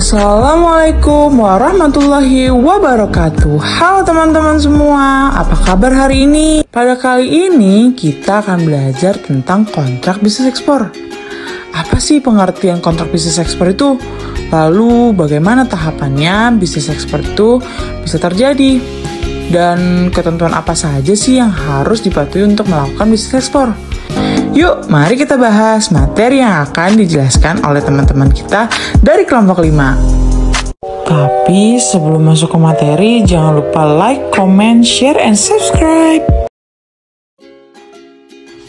Assalamualaikum warahmatullahi wabarakatuh. Halo teman-teman semua, apa kabar hari ini? Pada kali ini kita akan belajar tentang kontrak bisnis ekspor. Apa sih pengertian kontrak bisnis ekspor itu? Lalu bagaimana tahapannya bisnis ekspor itu bisa terjadi? Dan ketentuan apa saja sih yang harus dipatuhi untuk melakukan bisnis ekspor? Yuk, mari kita bahas materi yang akan dijelaskan oleh teman-teman kita dari kelompok 5. Tapi sebelum masuk ke materi, jangan lupa like, comment, share, and subscribe.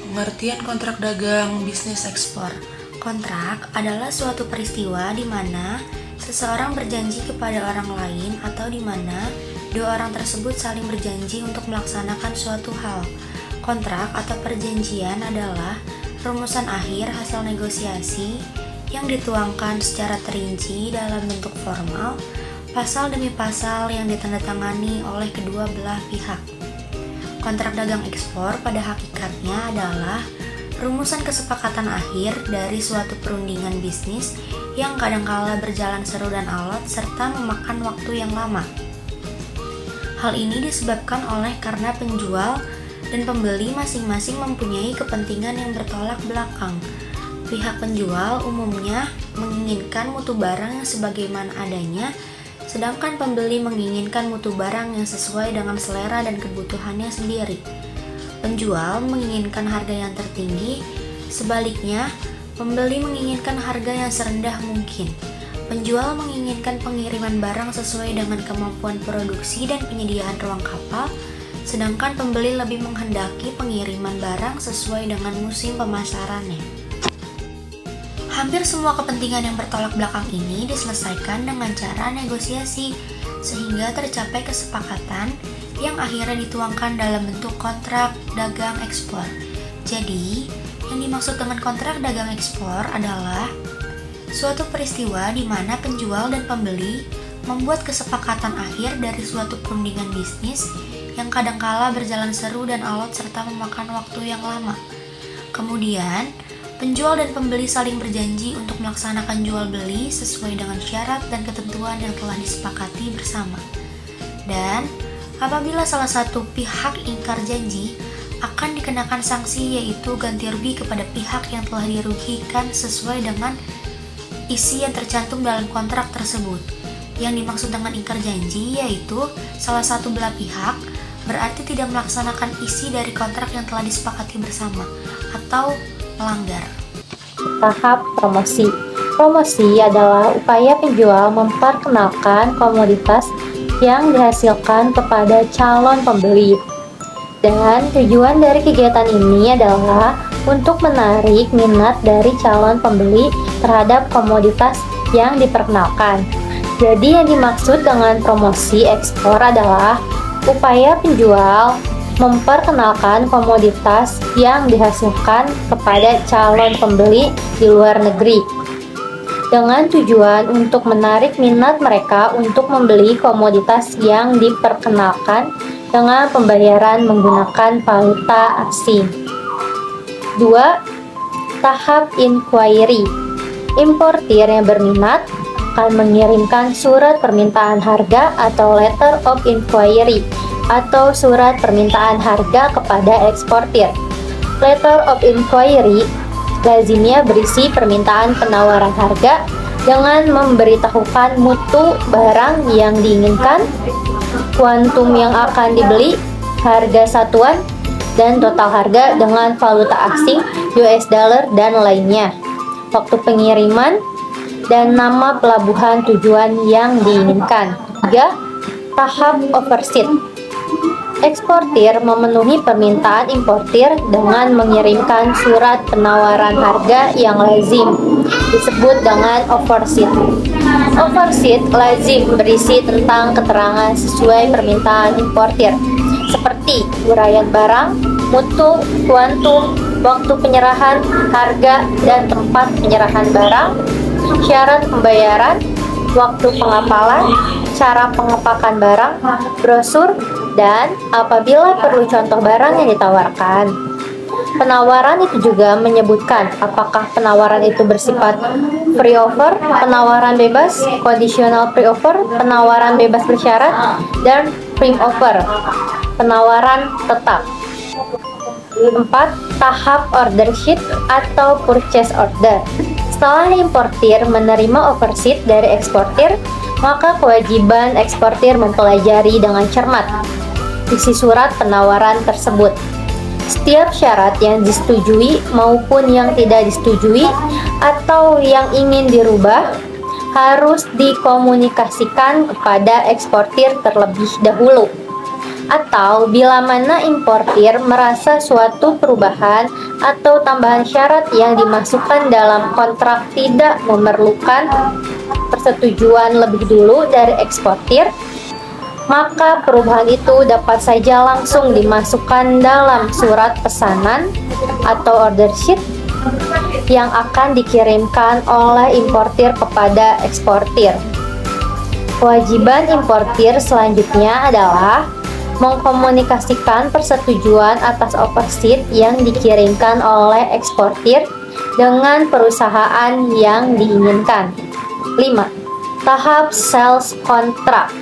Pengertian kontrak dagang bisnis ekspor. Kontrak adalah suatu peristiwa di mana seseorang berjanji kepada orang lain atau di mana dua orang tersebut saling berjanji untuk melaksanakan suatu hal. Kontrak atau perjanjian adalah rumusan akhir hasil negosiasi yang dituangkan secara terinci dalam bentuk formal, pasal demi pasal yang ditandatangani oleh kedua belah pihak. Kontrak dagang ekspor pada hakikatnya adalah rumusan kesepakatan akhir dari suatu perundingan bisnis yang kadangkala berjalan seru dan alot serta memakan waktu yang lama. Hal ini disebabkan oleh karena penjual dan pembeli masing-masing mempunyai kepentingan yang bertolak belakang. Pihak penjual umumnya menginginkan mutu barang yang sebagaimana adanya, sedangkan pembeli menginginkan mutu barang yang sesuai dengan selera dan kebutuhannya sendiri. Penjual menginginkan harga yang tertinggi, sebaliknya pembeli menginginkan harga yang serendah mungkin. Penjual menginginkan pengiriman barang sesuai dengan kemampuan produksi dan penyediaan ruang kapal, sedangkan pembeli lebih menghendaki pengiriman barang sesuai dengan musim pemasarannya. Hampir semua kepentingan yang bertolak belakang ini diselesaikan dengan cara negosiasi, sehingga tercapai kesepakatan yang akhirnya dituangkan dalam bentuk kontrak dagang ekspor. Jadi, yang dimaksud dengan kontrak dagang ekspor adalah suatu peristiwa di mana penjual dan pembeli membuat kesepakatan akhir dari suatu perundingan bisnis yang kadangkala berjalan seru dan alot serta memakan waktu yang lama. Kemudian, penjual dan pembeli saling berjanji untuk melaksanakan jual beli sesuai dengan syarat dan ketentuan yang telah disepakati bersama. Dan, apabila salah satu pihak ingkar janji, akan dikenakan sanksi yaitu ganti rugi kepada pihak yang telah dirugikan sesuai dengan isi yang tercantum dalam kontrak tersebut. Yang dimaksud dengan ingkar janji yaitu salah satu belah pihak berarti tidak melaksanakan isi dari kontrak yang telah disepakati bersama atau melanggar. Tahap promosi. Promosi adalah upaya penjual memperkenalkan komoditas yang dihasilkan kepada calon pembeli. Dan tujuan dari kegiatan ini adalah untuk menarik minat dari calon pembeli terhadap komoditas yang diperkenalkan. Jadi yang dimaksud dengan promosi ekspor adalah upaya penjual memperkenalkan komoditas yang dihasilkan kepada calon pembeli di luar negeri dengan tujuan untuk menarik minat mereka untuk membeli komoditas yang diperkenalkan dengan pembayaran menggunakan valuta asing. 2. Tahap inquiry. Importir yang berminat akan mengirimkan surat permintaan harga atau letter of inquiry atau surat permintaan harga kepada eksportir. Letter of inquiry lazimnya berisi permintaan penawaran harga dengan memberitahukan mutu barang yang diinginkan, kuantum yang akan dibeli, harga satuan, dan total harga dengan valuta asing, US dollar, dan lainnya. Waktu pengiriman dan nama pelabuhan tujuan yang diinginkan. 3. Tahap overseas. Eksportir memenuhi permintaan importir dengan mengirimkan surat penawaran harga yang lazim, disebut dengan overseas. Overseas lazim berisi tentang keterangan sesuai permintaan importir, seperti uraian barang, mutu, kuantum, waktu penyerahan, harga, dan tempat penyerahan barang, syarat pembayaran, waktu pengapalan, cara pengepakan barang, brosur, dan apabila perlu contoh barang yang ditawarkan. Penawaran itu juga menyebutkan apakah penawaran itu bersifat free offer, penawaran bebas, conditional free offer, penawaran bebas bersyarat, dan prime offer, penawaran tetap. 4. Tahap order sheet atau purchase order. Setelah importir menerima offer sheet dari eksportir, maka kewajiban eksportir mempelajari dengan cermat isi surat penawaran tersebut. Setiap syarat yang disetujui maupun yang tidak disetujui atau yang ingin dirubah harus dikomunikasikan kepada eksportir terlebih dahulu. Atau bila mana importir merasa suatu perubahan atau tambahan syarat yang dimasukkan dalam kontrak tidak memerlukan persetujuan lebih dulu dari eksportir, maka perubahan itu dapat saja langsung dimasukkan dalam surat pesanan atau order sheet yang akan dikirimkan oleh importir kepada eksportir. Kewajiban importir selanjutnya adalah mengkomunikasikan persetujuan atas offer sheet yang dikirimkan oleh eksportir dengan perusahaan yang diinginkan. 5. Tahap sales contract.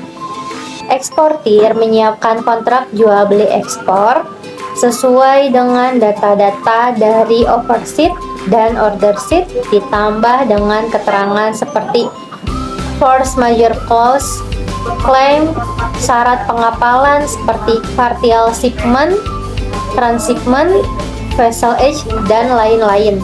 Eksportir menyiapkan kontrak jual beli ekspor sesuai dengan data-data dari offer sheet dan order sheet ditambah dengan keterangan seperti force majeure clause, klaim, syarat pengapalan seperti partial shipment, transshipment, vessel age, dan lain-lain.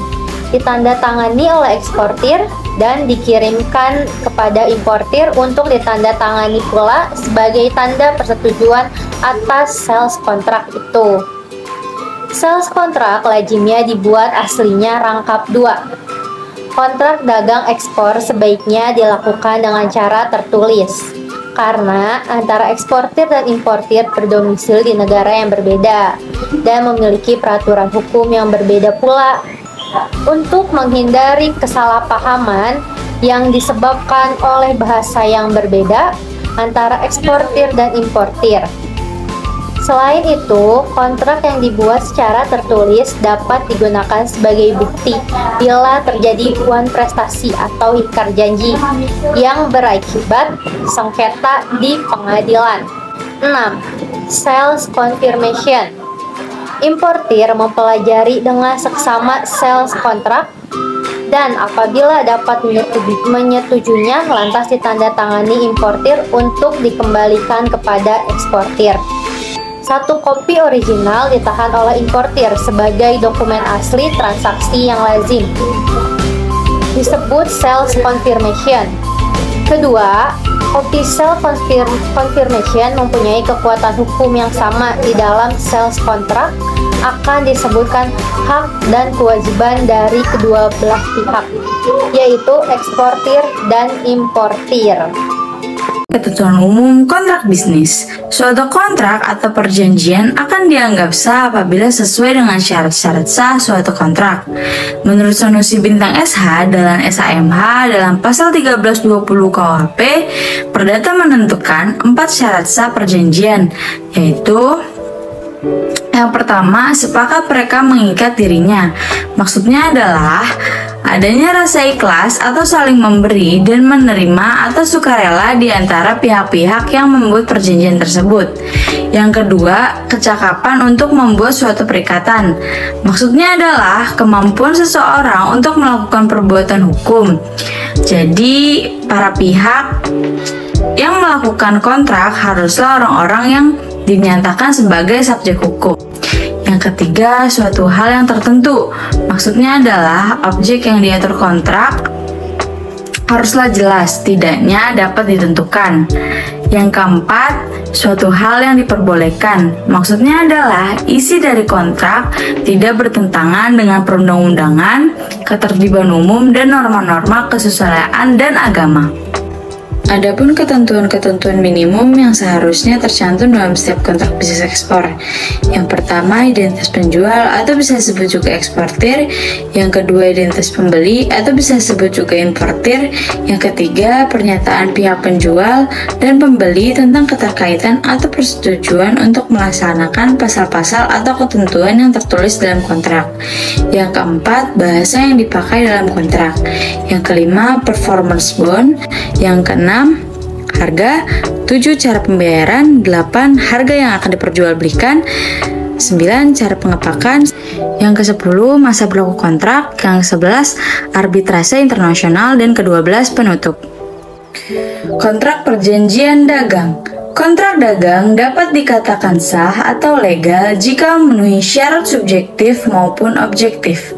Ditandatangani oleh eksportir dan dikirimkan kepada importir untuk ditandatangani pula sebagai tanda persetujuan atas sales contract itu. Sales contract lazimnya dibuat aslinya rangkap 2. Kontrak dagang ekspor sebaiknya dilakukan dengan cara tertulis, karena antara eksportir dan importir berdomisili di negara yang berbeda dan memiliki peraturan hukum yang berbeda pula. Untuk menghindari kesalahpahaman yang disebabkan oleh bahasa yang berbeda antara eksportir dan importir. Selain itu, kontrak yang dibuat secara tertulis dapat digunakan sebagai bukti bila terjadi hubungan prestasi atau ingkar janji yang berakibat sengketa di pengadilan. 6. Sales confirmation. Importir mempelajari dengan seksama sales kontrak dan apabila dapat menyetujuinya lantas ditandatangani importir untuk dikembalikan kepada eksportir. 1 kopi original ditahan oleh importir sebagai dokumen asli transaksi yang lazim, disebut sales confirmation. Kedua, kopi sales confirmation mempunyai kekuatan hukum yang sama di dalam sales contract, akan disebutkan hak dan kewajiban dari kedua belah pihak, yaitu eksportir dan importir. Ketentuan umum kontrak bisnis. Suatu kontrak atau perjanjian akan dianggap sah apabila sesuai dengan syarat-syarat sah suatu kontrak. Menurut Sanusi Bintang SH dalam SAMH dalam pasal 1320 KUHP, Perdata menentukan 4 syarat sah perjanjian, yaitu yang pertama, sepakat mereka mengikat dirinya. Maksudnya adalah adanya rasa ikhlas atau saling memberi dan menerima atau sukarela di antara pihak-pihak yang membuat perjanjian tersebut. Yang kedua, kecakapan untuk membuat suatu perikatan. Maksudnya adalah kemampuan seseorang untuk melakukan perbuatan hukum. Jadi, para pihak yang melakukan kontrak haruslah orang-orang yang dinyatakan sebagai subjek hukum. Yang ketiga, suatu hal yang tertentu. Maksudnya adalah objek yang diatur kontrak haruslah jelas, tidaknya dapat ditentukan. Yang keempat, suatu hal yang diperbolehkan. Maksudnya adalah isi dari kontrak tidak bertentangan dengan perundang-undangan, ketertiban umum, dan norma-norma kesusilaan dan agama. Adapun ketentuan-ketentuan minimum yang seharusnya tercantum dalam setiap kontrak bisnis ekspor. Yang pertama, identitas penjual atau bisa disebut juga eksportir. Yang kedua, identitas pembeli atau bisa disebut juga importir. Yang ketiga, pernyataan pihak penjual dan pembeli tentang keterkaitan atau persetujuan untuk melaksanakan pasal-pasal atau ketentuan yang tertulis dalam kontrak. Yang keempat, bahasa yang dipakai dalam kontrak. Yang kelima, performance bond. Yang keenam, harga. 7. Cara pembayaran. 8. Harga yang akan diperjualbelikan. 9. Cara pengepakan. Yang ke-10, masa berlaku kontrak. Yang ke-11, arbitrase internasional. Dan ke-12, penutup. Kontrak perjanjian dagang. Kontrak dagang dapat dikatakan sah atau legal jika memenuhi syarat subjektif maupun objektif.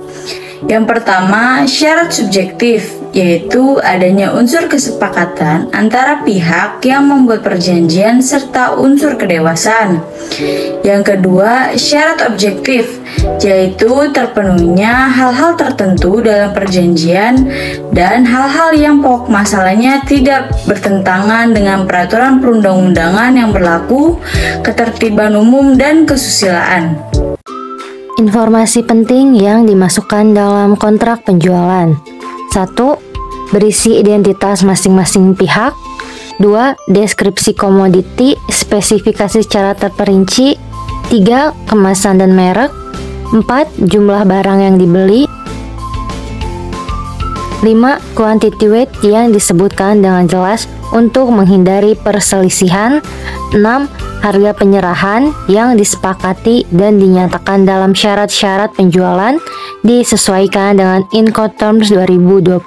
Yang pertama, syarat subjektif, yaitu adanya unsur kesepakatan antara pihak yang membuat perjanjian serta unsur kedewasaan. Yang kedua, syarat objektif, yaitu terpenuhinya hal-hal tertentu dalam perjanjian dan hal-hal yang pokok masalahnya tidak bertentangan dengan peraturan perundang-undangan yang berlaku, ketertiban umum, dan kesusilaan. Informasi penting yang dimasukkan dalam kontrak penjualan. 1. Berisi identitas masing-masing pihak. 2. Deskripsi komoditi, spesifikasi secara terperinci. 3. Kemasan dan merek. 4. Jumlah barang yang dibeli. 5. Quantity weight yang disebutkan dengan jelas untuk menghindari perselisihan. 6. Harga penyerahan yang disepakati dan dinyatakan dalam syarat-syarat penjualan disesuaikan dengan Incoterms 2020.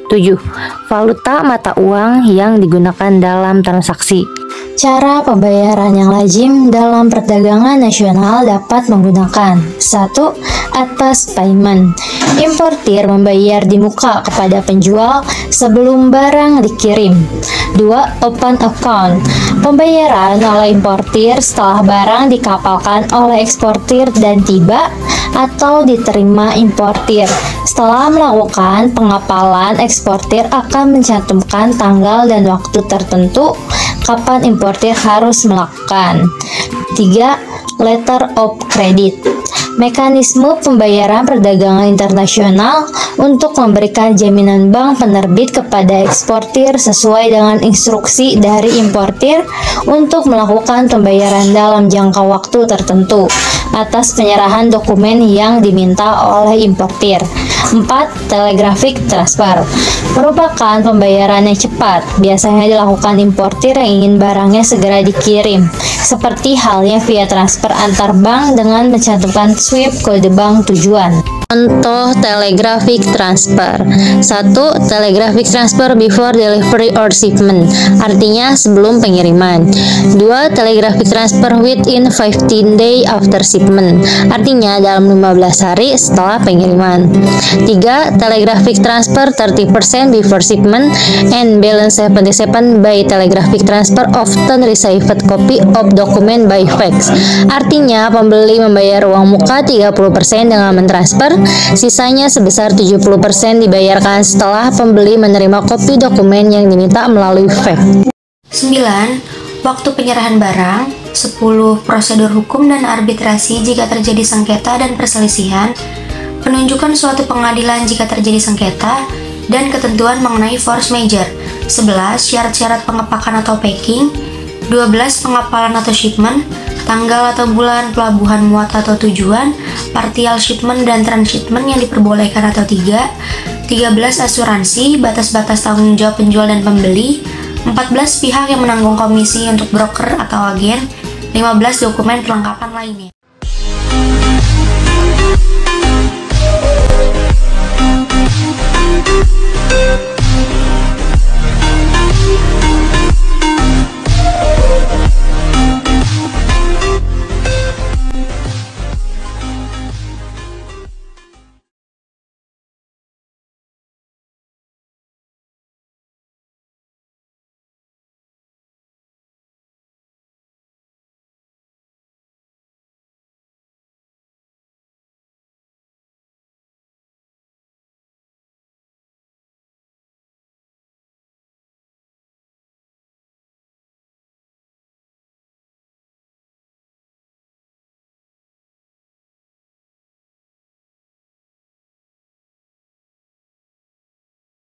7. Valuta mata uang yang digunakan dalam transaksi. Cara pembayaran yang lazim dalam perdagangan nasional dapat menggunakan 1. Advance payment. Importir membayar di muka kepada penjual sebelum barang dikirim. 2. Open account. Pembayaran oleh importir setelah barang dikapalkan oleh eksportir dan tiba atau diterima importir. Setelah melakukan pengapalan, eksportir akan mencantumkan tanggal dan waktu tertentu kapan importir harus melakukan. 3. Letter of credit. Mekanisme pembayaran perdagangan internasional untuk memberikan jaminan bank penerbit kepada eksportir sesuai dengan instruksi dari importir untuk melakukan pembayaran dalam jangka waktu tertentu atas penyerahan dokumen yang diminta oleh importir. 4. Telegraphic transfer merupakan pembayaran yang cepat, biasanya dilakukan importir yang ingin barangnya segera dikirim, seperti halnya via transfer antar bank dengan mencantumkan SWIFT kode bank tujuan. Contoh telegraphic transfer. 1. Telegraphic transfer before delivery or shipment, artinya sebelum pengiriman. 2. Telegraphic transfer within 15 days after shipment, artinya dalam 15 hari setelah pengiriman. 3. Telegraphic transfer 30% before shipment and balance 77 by telegraphic transfer often received copy of document by fax, artinya pembeli membayar uang muka 30% dengan mentransfer, sisanya sebesar 70% dibayarkan setelah pembeli menerima kopi dokumen yang diminta melalui fax. 9. Waktu penyerahan barang. 10. Prosedur hukum dan arbitrasi jika terjadi sengketa dan perselisihan. Penunjukan suatu pengadilan jika terjadi sengketa dan ketentuan mengenai force majeure. 11. Syarat-syarat pengepakan atau packing. 12. Pengapalan atau shipment. Tanggal atau bulan pelabuhan muat atau tujuan, partial shipment dan transshipment yang diperbolehkan atau tidak. 13. Asuransi, batas-batas tanggung jawab penjual dan pembeli. 14. Pihak yang menanggung komisi untuk broker atau agen. 15. Dokumen perlengkapan lainnya.